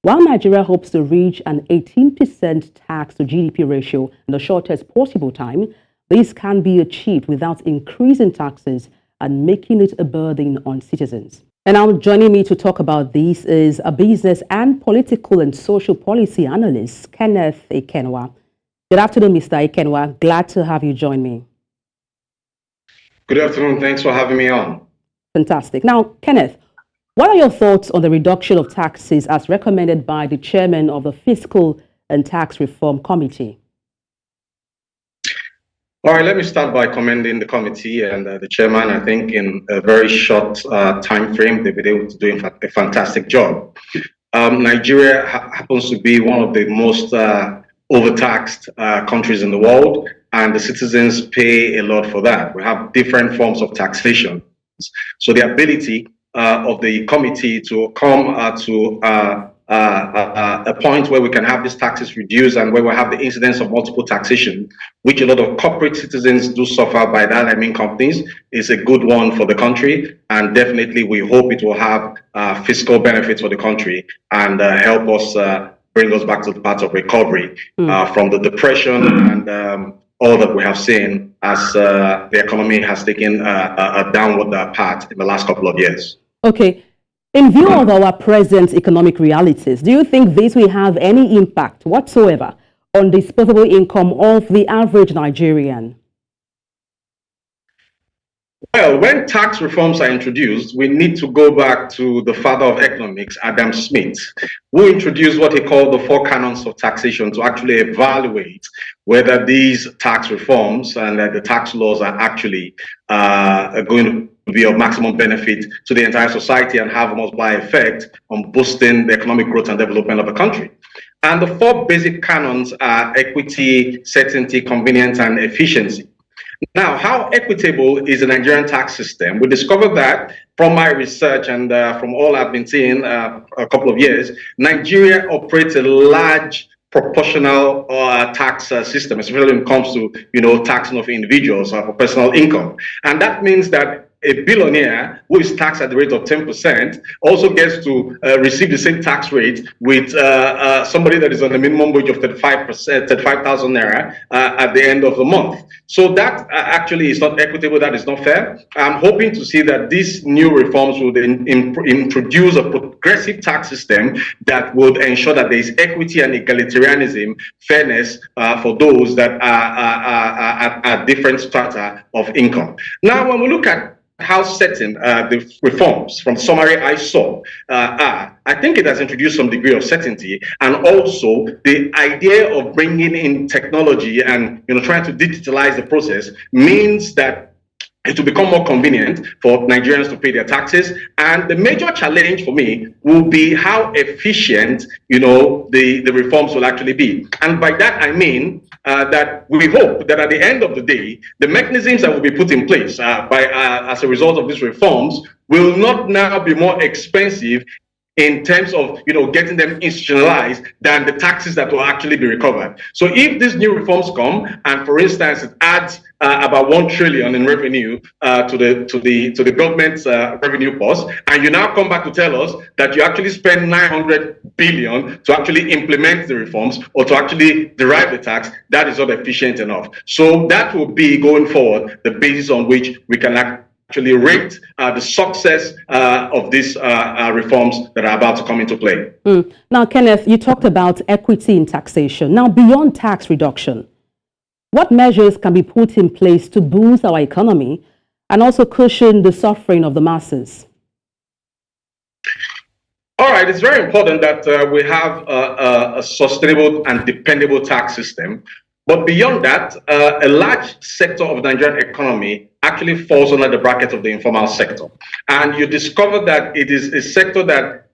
While Nigeria hopes to reach an 18% tax to GDP ratio in the shortest possible time, this can be achieved without increasing taxes and making it a burden on citizens. And now joining me to talk about this is a business and political and social policy analyst, Kenneth Ikenwa. Good afternoon, Mr. Ikenwa. Glad to have you join me. Good afternoon. Thanks for having me on. Fantastic. Now, Kenneth, what are your thoughts on the reduction of taxes as recommended by the chairman of the Fiscal and Tax Reform Committee? All right, let me start by commending the committee and the chairman. I think in a very short time frame, they've been able to do a fantastic job. Nigeria happens to be one of the most overtaxed countries in the world, and the citizens pay a lot for that. We have different forms of taxation. So the ability of the committee to come to a point where we can have these taxes reduced and where we have the incidence of multiple taxation, which a lot of corporate citizens do suffer by that, I mean companies, is a good one for the country. And definitely we hope it will have fiscal benefits for the country and help us bring us back to the path of recovery from the depression and all that we have seen as the economy has taken a downward path in the last couple of years. Okay. In view of our present economic realities, do you think this will have any impact whatsoever on disposable income of the average Nigerian? Well, when tax reforms are introduced, we need to go back to the father of economics, Adam Smith, who introduced what he called the 4 canons of taxation to actually evaluate whether these tax reforms and the tax laws are actually going to be of maximum benefit to the entire society and have a multiplier effect on boosting the economic growth and development of the country. And the 4 basic canons are equity, certainty, convenience, and efficiency. Now, how equitable is the Nigerian tax system? We discovered that from my research and from all I've been seeing a couple of years, Nigeria operates a large proportional tax system, especially when it comes to taxing of individuals for personal income. And that means that a billionaire who is taxed at the rate of 10% also gets to receive the same tax rate with somebody that is on a minimum wage of 35,000 naira at the end of the month. So that actually is not equitable. That is not fair. I'm hoping to see that these new reforms would introduce a progressive tax system that would ensure that there is equity and egalitarianism, fairness for those that are at different strata of income. Now, when we look at how certain the reforms from summary I saw are, I think it has introduced some degree of certainty, and also the idea of bringing in technology and trying to digitalize the process means that it will become more convenient for Nigerians to pay their taxes. And the major challenge for me will be how efficient, the reforms will actually be. And by that, I mean that we hope that at the end of the day, the mechanisms that will be put in place as a result of these reforms will not now be more expensive in terms of getting them institutionalized than the taxes that will actually be recovered. So if these new reforms come, and for instance it adds about 1 trillion in revenue to the government's revenue purse, and you now come back to tell us that you actually spend 900 billion to actually implement the reforms or to actually derive the tax, that is not efficient enough. So that will be going forward the basis on which we can actually rate the success of these reforms that are about to come into play. Now, Kenneth, you talked about equity in taxation. Now, beyond tax reduction, what measures can be put in place to boost our economy and also cushion the suffering of the masses? All right, it's very important that we have a sustainable and dependable tax system. But beyond that, a large sector of the Nigerian economy actually falls under the bracket of the informal sector. And you discover that it is a sector that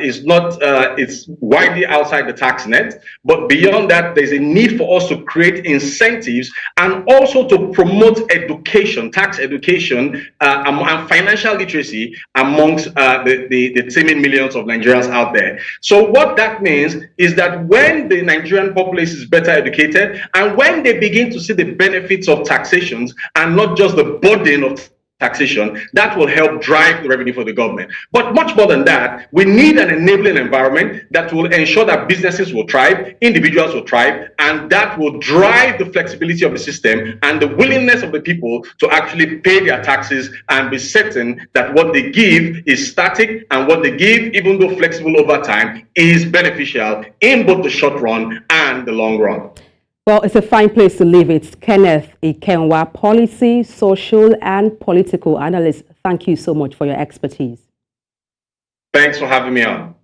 is not, it's widely outside the tax net. But beyond that, there's a need for us to create incentives and also to promote education, tax education, and financial literacy amongst the teeming millions of Nigerians out there. So what that means is that when the Nigerian populace is better educated and when they begin to see the benefits of taxations and not just the burden of taxation, that will help drive the revenue for the government. But much more than that, we need an enabling environment that will ensure that businesses will thrive, individuals will thrive, and that will drive the flexibility of the system and the willingness of the people to actually pay their taxes and be certain that what they give is static, and what they give, even though flexible over time, is beneficial in both the short run and the long run. Well, it's a fine place to leave it. Kenneth Ikenwa, policy, social, and political analyst. Thank you so much for your expertise. Thanks for having me on.